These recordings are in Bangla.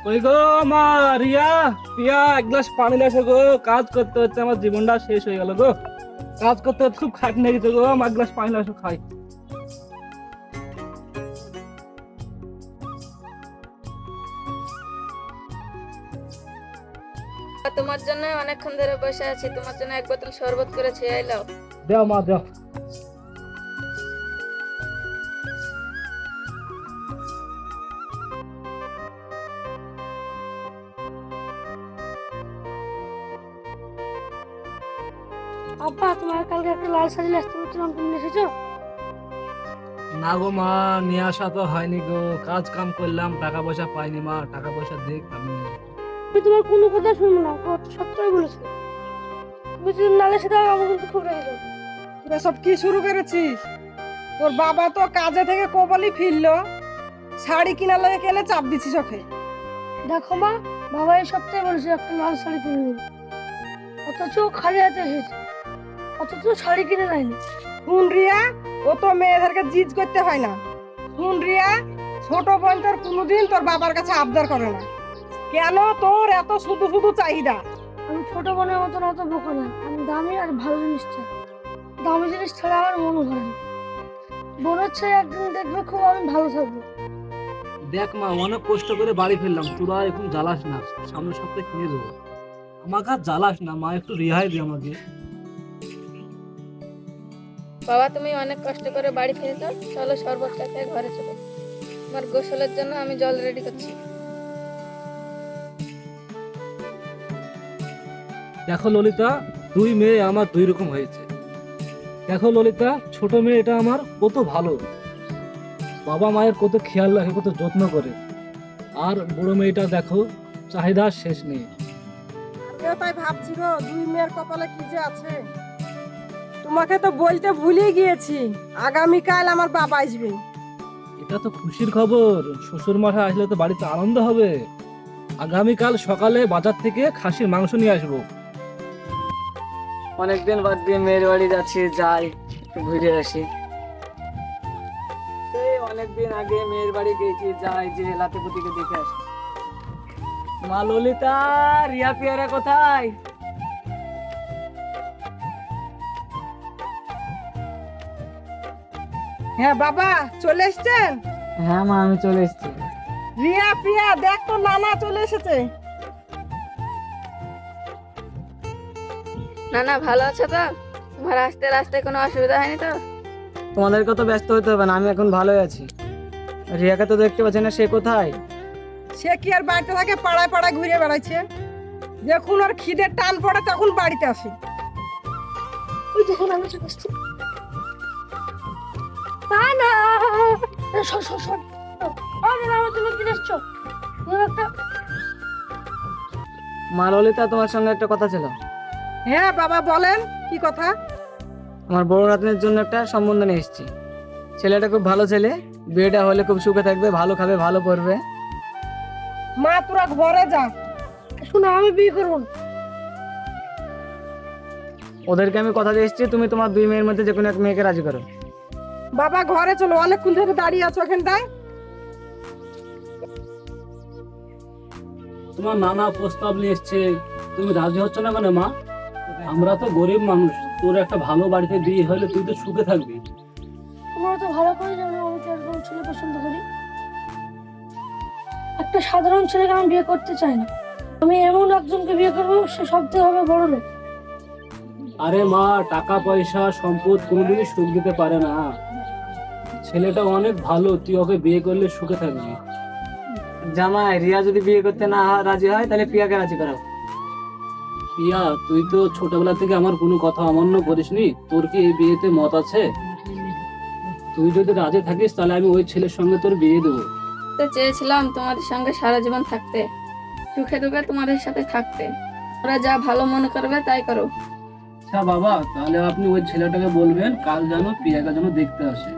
কই গো মা রিয়া পিয়া এক গ্লাস পানি লেসো গো, কাজ করতে হচ্ছে, আমার জীবনটা শেষ হয়ে গেল গো। কাজ করতে করতে খুব খাট নিয়ে গেছে গো, আমার এক গ্লাস পানি লেসো খাই। তোমার জন্য অনেকক্ষণ ধরে বসে আছি, তোমার জন্য এক বোতল শরবত করে ছেয়ে এলাও। দেও মা দেও। আব্বা, তোমার কালকে একটা লাল শাড়ি আসতে বলছিলাম, তুমি নিয়ে এসেছো? না গো মা, নিয়ে আসা তো হয়নি গো, কাজ কাম করলাম, টাকা পয়সা পাইনি মা, টাকা পয়সা দেখ আমি নিয়ে আসবো। আমি তোমার কোনো কথা শুনবো না, কথা সত্যই বলেছো। তুমি যদি নালে সেটা আমার কিন্তু খুব রেগে যাবো। তোরা সব কি শুরু করেছিস? তোর বাবা তো কাজে থেকে কবলি ফিরলো, শাড়ি কিনা লাগে কেনে চাপ দিছিস ওকে? দেখো মা, বাবা এই সপ্তাহে বলেছে একটা লাল শাড়ি কিনে দেবে, অথচ ও খালি হাতে এসেছে, অথচ শাড়ি কিনে দেয়নি। শুন রিয়া, ও তো মেয়েদেরকে জিজ করতে হয় না। শুন রিয়া, ছোট বোন তোর কোনোদিন তোর বাবার কাছে আবদার করে না, কেন তোর এত শুধু শুধু চাহিদা? আমি ছোট বোনের মতন অত বোকা না, আমি দামি আর ভালো জিনিস চাই। দামি জিনিস ছাড়া আমার মন ভরে না। বোন হচ্ছে একদিন দেখবে খুব আমি ভালো থাকবো। দেখ মা, অনেক কষ্ট করে বাড়ি ফেললাম, তোরা এখন জ্বালাস না, সামনের সপ্তাহে কিনে দেবো। আমাকে আর জ্বালাস না মা, একটু রেহাই দে আমাকে। বাবা, তুমি অনেক কষ্ট করে বাড়ি ফিরেছো, চলো শরবত খেয়ে ঘরে চলো। তোমার গোসলের জন্য আমি জল রেডি করছি। দেখো ললিতা, দুই মেয়ে আমার দুই রকম হয়েছে। দেখো ললিতা, ছোট মেয়ে এটা আমার কত ভালো, বাবা মায়ের কত খেয়াল রাখে, কত যত্ন করে। আর বড় মেয়েটা দেখো, চাহিদা শেষ নেই। আমিও তাই ভাবছি গো, দুই মেয়ের কপালে কি যে আছে। তোমাকে তো বলতে ভুলেই গিয়েছি, আগামীকাল আমার বাবা আসবে। এটা তো খুশির খবর, শ্বশুর মশাই আসলে তো বাড়িতে আনন্দ হবে। আগামীকাল সকালে বাজার থেকে খাসির মাংস নিয়ে আসবো। অনেকদিন বাদ দিয়ে মেয়ের বাড়ি যাচ্ছি, যাই একটু ঘুরে আসি। এই অনেকদিন আগে মেয়ের বাড়ি গেছি, যাই যে লাতিপুতিকে দেখে আসি। মা ললিতা, রিয়া পিয়ারা কোথায়? হ্যাঁ বাবা, চলে এসছেন? হ্যাঁ মা, আমি চলে এসেছি। রিয়া পিয়া, দেখ তো নানা চলে এসেছে। না না, ভালো আছো তো? তোমার আসতে রাস্তায় কোনো অসুবিধা হয়নি তো? তোমাদেরকে তো ব্যস্ত হতে হবে না, আমি এখন ভালোই আছি। রিয়াকে তো দেখতে পাচ্ছি না, সে কোথায়? সে কি আর বাড়িতে থাকে, পাড়ায় পাড়ায় ঘুরে বেড়াচ্ছে। যখন ওর খিদের টান পড়ে তখন বাড়িতে আসে। ওই দেখুন আমি চলে এসেছি। না না, সর সর সর। আরে না, তুমি কিনে এসছো? তুমি একটা মা ললিতা, তোমার সঙ্গে একটা কথা ছিল। হ্যাঁ বাবা, বলেন কি কথা? আমার বড় নাতনির জন্য একটা সম্বন্ধ নিয়ে এসেছি। ছেলেটা খুব ভালো ছেলে, বিয়েটা হলে খুব সুখে থাকবে, ভালো খাবে, ভালো পড়বে। মা তোরা ঘরে যা। শোনো, আমি বিয়ে করবো না। ওদেরকে আমি কথা দিয়ে এসেছি, তুমি তোমার দুই মেয়ের মধ্যে যে কোনো এক মেয়েকে রাজি করো। বাবা ঘরে চলো, অনেকক্ষণ ধরে দাঁড়িয়ে আছো ওখানটায়। তোমার নানা প্রস্তাব নিয়ে এসছে, তুমি রাজি হচ্ছ না কেন মা? আমরা তো গরিব মানুষ, তোর একটা ভালো বাড়িতে বিয়ে হলে তুই তো সুখে থাকবি। তোমরা তো ভালো করে জানো আমি কিরকম ছেলে পছন্দ করি। একটা সাধারণ ছেলেকে আমি বিয়ে করতে চাই না, আমি এমন একজনকে বিয়ে করবো সে সব থেকে হবে বড় লোক। আরে মা, টাকা পয়সা সম্পদ কোনোদিনই সুখ দিতে পারে না। ছেলেটা অনেক ভালো, তুই ওকে বিয়ে করলে সুখে থাকবি। জামাই, রিয়া যদি বিয়ে করতে না রাজি হয় তাহলে পিয়াকে রাজি করাও। পিয়া, তুই তো ছোটবেলা থেকে আমার কোনো কথা অমান্য করিসনি, তোর কি এই বিয়েতে মত আছে? তুই যদি রাজি থাকিস তাহলে আমি ওই ছেলের সঙ্গে তোর বিয়ে দেবো। তো চেয়েছিলাম তোমাদের সঙ্গে সারা জীবন থাকতে, সুখে দুঃখে তোমাদের সাথে থাকতে। ওরা যা ভালো মনে করবে তাই করো। আচ্ছা বাবা, তাহলে আপনি ওই ছেলেটাকে বলবেন কাল যেন পিয়াকে যেন দেখতে আসে।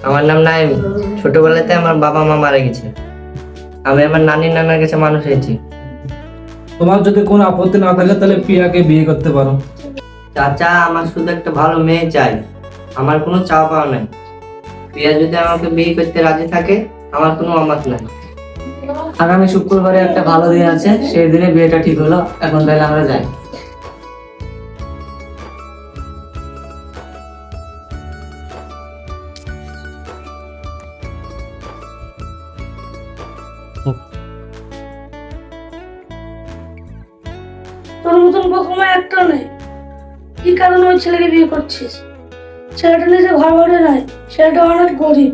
আমার নাম নাইম। ছোটবেলাতে আমার বাবা মা মারা গেছে, আমি আমার নানির নানার কাছে মানুষ হয়েছি। তোমার যদি কোনো আপত্তি না থাকে তাহলে পিয়াকে বিয়ে করতে পারো। চাচা, আমার শুধু একটা ভালো মেয়ে চাই, আমার কোনো চাওয়া পাওয়া নাই। রিয়া যদি আমাকে বিয়ে করতে রাজি থাকে আমার কোনো অমাত নাই। আগামী শুক্রবারে একটা ভালো দিন আছে, সেই দিনে বিয়েটা ঠিক হলো। এখন তাহলে আমরা যাই। তোর মতন বোকা একটা নেই। কি কারণে ওই ছেলেকে বিয়ে করছিস? ছেলেটা নিজে ঘর বাড়ি নাই, ছেলেটা অনেক গরিব।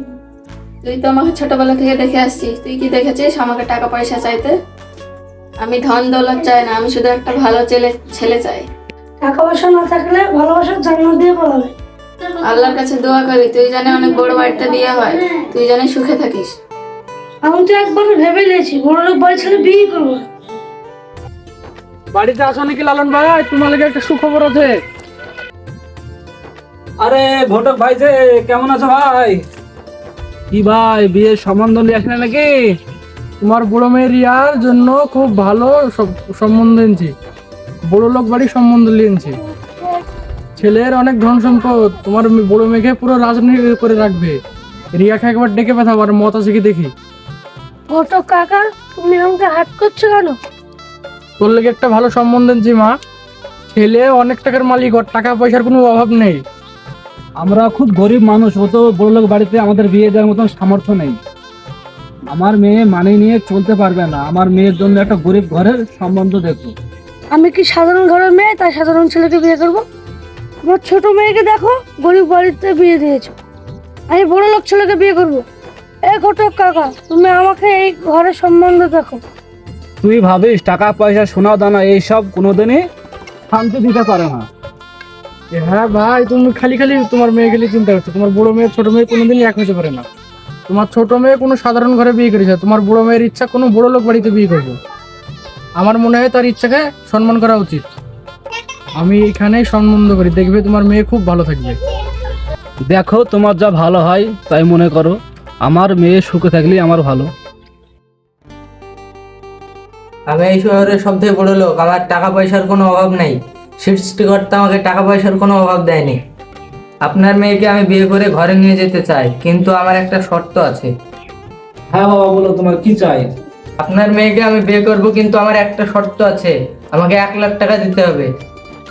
তুই তো আমাকে ছোটবেলা থেকে দেখে আসছিস, তুই কি দেখেছিস আমাকে টাকা পয়সা চাইতে? আমি ধন দৌলত চাই না, আমি শুধু একটা ভালো ছেলে চাই। টাকা পয়সা না থাকলে ভালোবাসার জান্নাত দিয়ে পড়াবে। আল্লাহর কাছে দোয়া করি তুই জানে অনেক বড় বাড়িতে বিয়ে হয়, তুই জানে সুখে থাকিস। আমি তো একবার ভেবে নিয়েছি বড় লোক বাড়ি ছেলে বিয়ে করবো না। বাড়িতে আসো নাকি লালন ভাই? তোমার লাগে একটা সুখবর আছে। আরে ঘটক ভাই যে, কেমন আছো ভাই? কি ভাই, বিয়ের সম্বন্ধ নিয়ে আসলে নাকি? তোমার বড় মেয়ের রিয়ার জন্য খুব ভালো সম্বন্ধ এনেছি, বড় লোক বাড়ির সম্বন্ধ নিয়েছি। ছেলের অনেক ধন সম্পদ, তোমার বড় মেয়েকে পুরো রাজনীতি করে রাখবে। রিয়াকে একবার ডেকে পাঠাবো আর মত আছে কি দেখি। ঘটক কাকা, তুমি আমাকে হাত করছো কেন? তোর লেগে একটা ভালো সম্বন্ধ এনেছি মা। ছেলে অনেক টাকার মালিক, ওর টাকা পয়সার কোনো অভাব নেই। আমরা খুব গরিব মানুষ, ও তো বড় লোক বাড়িতে আমাদের বিয়ে দেওয়ার মতন সামর্থ্য নেই। আমার মেয়ে মানিয়ে নিয়ে চলতে পারবে না, আমার মেয়ের জন্য একটা গরিব ঘরের সম্বন্ধ দেখো। আমি কি সাধারণ ঘরের মেয়ে তাই সাধারণ ছেলেকে বিয়ে করবো? আমার ছোট মেয়েকে দেখো, গরিব বাড়িতে বিয়ে দিয়েছো। আমি বড় লোক ছেলেকে বিয়ে করবো। এ ঘটক কাকা, তুমি আমাকে এই ঘরের সম্বন্ধ দেখো। তুই ভাবিস টাকা পয়সা সোনা দানা এইসব কোনোদিনই শান্তি দিতে পারে না। হ্যাঁ ভাই, তুমি খালি খালি তোমার মেয়ে গেলে চিন্তা করছো। তোমার বড় মেয়ে ছোট মেয়ে কোনোদিনই এক হতে পারে না। তোমার ছোট মেয়ে কোনো সাধারণ ঘরে বিয়ে করেছে, তোমার বড় মেয়ের ইচ্ছা কোনো বড় লোক বাড়িতে বিয়ে করবো। আমার মনে হয় তার ইচ্ছাকে সম্মান করা উচিত। আমি এখানেই সম্বন্ধ করি, দেখবে তোমার মেয়ে খুব ভালো থাকবে। দেখো তোমার যা ভালো হয় তাই মনে করো, আমার মেয়ে সুখে থাকলেই আমার ভালো। আমি এই শহরের সব থেকে বড় লোক, আমার টাকা পয়সার কোনো অভাব নাই। সৃষ্টিকর্তা আমাকে টাকা পয়সার কোনো অভাব দেয়নি। আপনার মেয়েকে আমি বিয়ে করে ঘরে নিয়ে যেতে চাই, কিন্তু আমার একটা শর্ত আছে। হ্যাঁ বাবা বলো, তোমার কি চাই? আপনার মেয়েকে আমি বিয়ে করব, কিন্তু আমার একটা শর্ত আছে, আমাকে 1,00,000 টাকা দিতে হবে।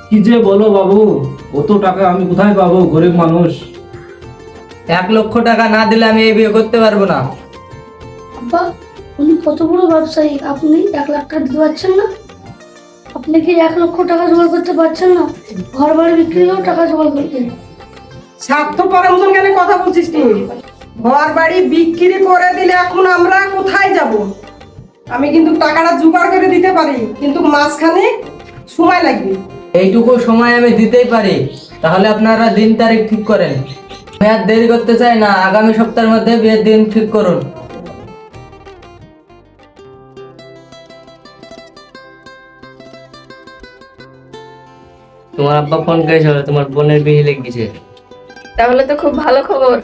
কি যে বলো বাবু, অত টাকা আমি কোথায় পাবো? গরিব মানুষ। 1,00,000 টাকা না দিলে আমি এই বিয়ে করতে পারবো না। আব্বা, উনি কত বড় ব্যবসায়ী, আপনি 1,00,000 টাকা দিতে পারছেন না? আপনি কি 1,00,000 টাকা জোগাড় করতে পারছেন না? ঘর বাড়ি বিক্রিও টাকা জোগাড় করতে। স্বার্থপরের মতন কেন কথা বলছিস তুই? ঘর বাড়ি বিক্রি করে দিলে এখন আমরা কোথায় যাব? আমি কিন্তু টাকাটা জোগাড় করে দিতে পারি, কিন্তু মাঝখানে সময় লাগবে। এইটুকু সময় আমি দিতেই পারি, তাহলে আপনারা দিন তারিখ ঠিক করেন। আমি আর দেরি করতে চাই না, আগামী সপ্তাহের মধ্যে বিয়ের দিন ঠিক করুন। তোমার আব্বা ফোন করেছিল, তোমার বোনের বিয়ে লেগেছে। তাহলে তো খুব ভালো খবর।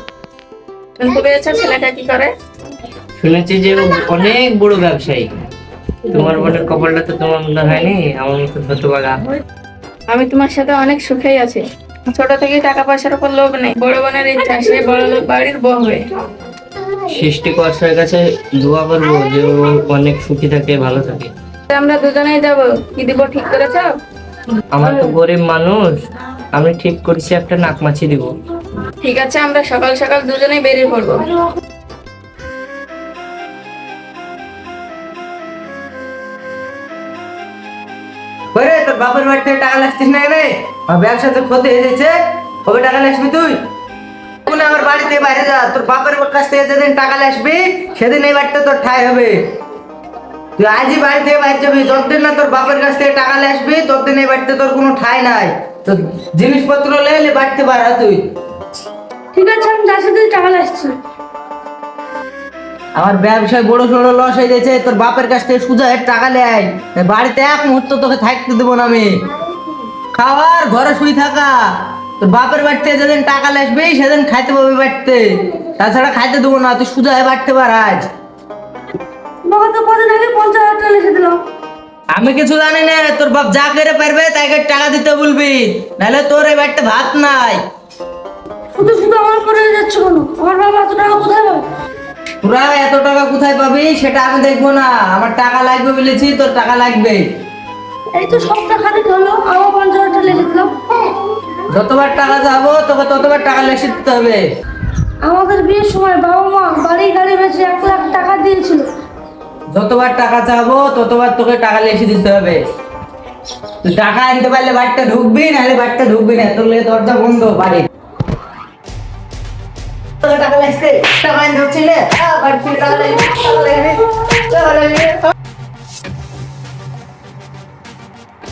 শুনতে পেয়েছো ছেলেটা কি করে? শুনেছি যে ও অনেক বড় ব্যবসায়ী। তোমার বোনের কপালটা তো তোমার মতো হয়নি, আমার মতো হতভাগা। আমি তোমার সাথে অনেক সুখেই আছি। ছোট থেকে টাকা পয়সার উপর লোভ নেই, বড় বোনের ইচ্ছা সে বড় লোক বাড়ির বউ হয়ে। সৃষ্টিকর্তার কাছে দোয়া করবো যে ও অনেক সুখী থাকে, ভালো থাকে। আমরা দুজনেই যাব, কি দিব ঠিক করেছো? আমার তো গরিব মানুষ, আমি ঠিক করেছি একটা নাকমাছি দিব। ঠিক আছে, আমরা সকাল সকাল দুজনেই বেরিয়ে পড়বো। ওরে তোর বাপের বাড়ি থেকে টাকা লাগছিস না রে? আমার ব্যবসাতে ক্ষতি হয়ে যাচ্ছে, কবে টাকা লাগবি তুই? তুই আমার বাড়ি থেকে বাইরে যা, তোর বাপের কাছ থেকে যেদিন টাকা লাগবি সেদিন এই বাড়িতে তোর ঠাই হবে। তুই আজই বাড়ি থেকে বাইরে যাবি, যতদিন না তোর বাপের কাছ থেকে টাকা আসবি ততদিন এই বাড়িতে তোর কোনো ঠাই নাই। তোর জিনিসপত্র লে বাড়িতে পারা তুই। ঠিক আছে, আমি যার সাথে টাকা আসছি। আমার ব্যবসায় বড় সড়ো লস হয়ে গেছে, তোর বাপের কাছ থেকে সুজা টাকা নেয়, বাড়িতে এক মুহূর্ত তোকে থাকতে দেবো না আমি। খাওয়ার ঘরে শুই থাকা, তোর বাপের বাড়িতে যেদিন টাকা আসবে সেদিন খাইতে পাবি বাড়িতে, তাছাড়া খাইতে দেবো না। তুই সুজা বাড়তে পার আজ। বাবা তো কদিন আগে 50,000 টাকা লিখে দিলাম। আমি কিছু জানি না, তোর বাপ যা করে পারবে তাকে টাকা দিতে বলবি, নাহলে তোর এই বাড়িতে ভাত নাই। শুধু শুধু আমার করে যাচ্ছে কেন? আমার বাবা এত টাকা কোথায় পাবে? তোরা এত টাকা কোথায় পাবি সেটা আমি দেখবো না, আমার টাকা লাগবে বলেছি, তোর টাকা লাগবে। এই তো সপ্তাহ খানিক হলো আমার 50,000 টাকা লিখে দিলাম। যতবার টাকা যাবো তোকে ততবার টাকা লেসে দিতে হবে। আমাদের বিয়ের সময় বাবা মা বাড়ি গাড়ি বেচে 1 লাখ টাকা দিয়েছিল। যতবার টাকা চাবো ততবার তোকে টাকা লেসে দিতে হবে। তুই টাকা আনতে পারলে বাড়িটা ঢুকবি, নাহলে বাড়িটা ঢুকবি না, তোর লেগে দরজা বন্ধ বাড়ি। তোকে টাকা লেসতে টাকা আনতে হচ্ছিলে, বাড়িতে টাকা লাগবে, টাকা লাগবে, টাকা লাগবে।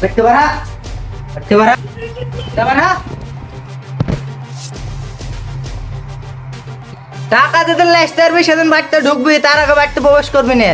দেখতে পারা, দেখতে পারা, দেখতে পারা। টাকা যেদিন লেসতে পারবি সেদিন বাড়িতে ঢুকবি, তার আগে বাড়িতে প্রবেশ করবি না।